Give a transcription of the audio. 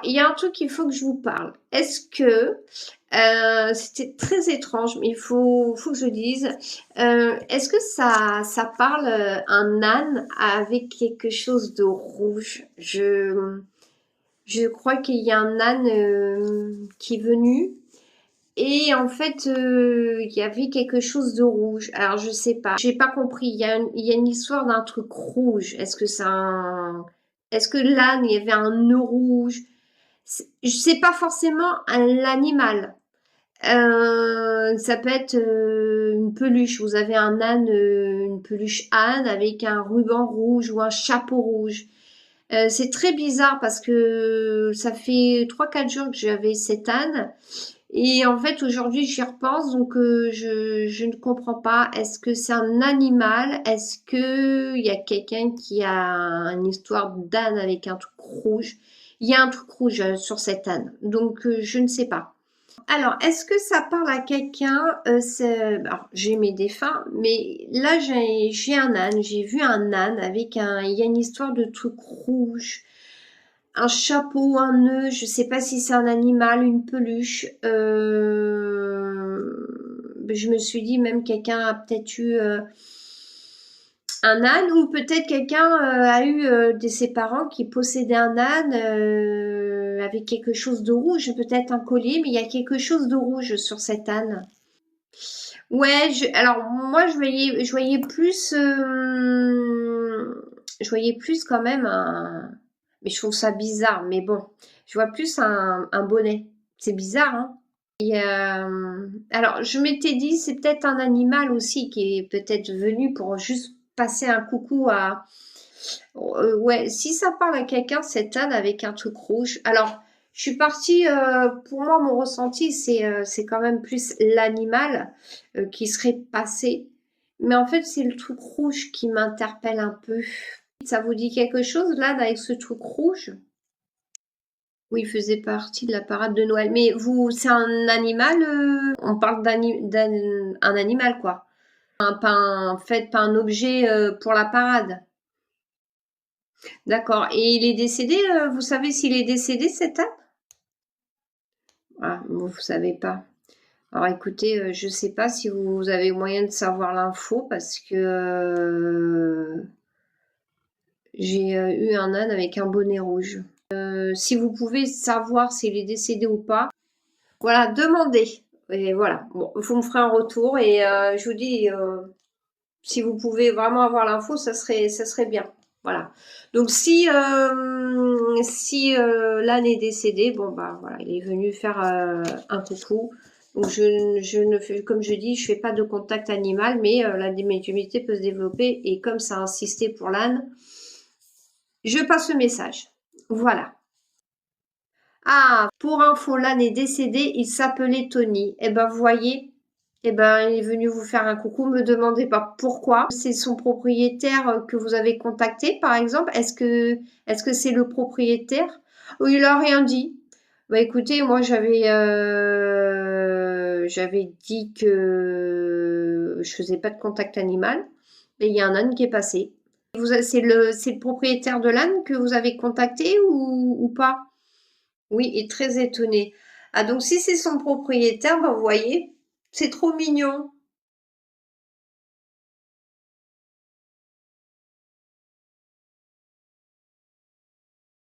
il y a un truc qu'il faut que je vous parle. Est-ce que c'était très étrange, mais faut que je dise. Est-ce que ça parle un âne avec quelque chose de rouge? Je crois qu'il y a un âne qui est venu et en fait il y avait quelque chose de rouge. Alors je sais pas, j'ai pas compris. Il y a une histoire d'un truc rouge. Est-ce que l'âne il y avait un nœud rouge? C'est pas forcément l'animal. Ça peut être une peluche. Vous avez un âne, une peluche âne avec un ruban rouge ou un chapeau rouge. C'est très bizarre parce que ça fait 3 4 jours que j'avais cet âne. Et en fait, aujourd'hui, j'y repense, donc je ne comprends pas. Est-ce que c'est un animal? Est-ce que il y a quelqu'un qui a une histoire d'âne avec un truc rouge? Il y a un truc rouge sur cet âne, donc je ne sais pas. Alors, est-ce que ça parle à quelqu'un? Alors, j'ai mes défunts, mais là, j'ai un âne. J'ai vu un âne avec un. Il y a une histoire de truc rouge, un chapeau, un nœud. Je sais pas si c'est un animal, une peluche. Je me suis dit même quelqu'un a peut-être eu un âne ou peut-être quelqu'un a eu ses parents qui possédaient un âne avec quelque chose de rouge, peut-être un collier, mais il y a quelque chose de rouge sur cet âne. Ouais, alors moi je voyais plus quand même mais je trouve ça bizarre, mais bon, je vois plus un bonnet. C'est bizarre, hein. Alors je m'étais dit c'est peut-être un animal aussi qui est peut-être venu pour juste passer un coucou à. Ouais, si ça parle à quelqu'un, cet âne avec un truc rouge. Alors, je suis partie, pour moi, mon ressenti, c'est quand même plus l'animal qui serait passé. Mais en fait, c'est le truc rouge qui m'interpelle un peu. Ça vous dit quelque chose, l'âne avec ce truc rouge? Oui, il faisait partie de la parade de Noël. Mais vous, c'est un animal, on parle d'un animal, quoi. En fait, pas un objet pour la parade. D'accord. Et il est décédé, vous savez s'il est décédé cet âne? Ah, vous savez pas. Alors écoutez, je sais pas si vous avez moyen de savoir l'info parce que j'ai eu un âne avec un bonnet rouge. Si vous pouvez savoir s'il est décédé ou pas, voilà, demandez. Et voilà, bon, vous me ferez un retour et je vous dis, si vous pouvez vraiment avoir l'info, ça serait bien. Voilà. Donc si l'âne est décédé, bon bah voilà, il est venu faire un coucou. Donc je ne fais, comme je dis, je fais pas de contact animal, mais la médiumnité peut se développer et comme ça a insisté pour l'âne, je passe le message. Voilà. Ah, pour info, l'âne est décédé, il s'appelait Tony. Eh ben, vous voyez, eh ben, il est venu vous faire un coucou, me demandez pas pourquoi. C'est son propriétaire que vous avez contacté, par exemple. Est-ce que c'est le propriétaire? Ou il a rien dit? Bah écoutez, moi j'avais dit que je faisais pas de contact animal, mais il y a un âne qui est passé. C'est le propriétaire de l'âne que vous avez contacté ou pas? Oui, et très étonné. Ah donc si c'est son propriétaire, ben vous voyez, c'est trop mignon.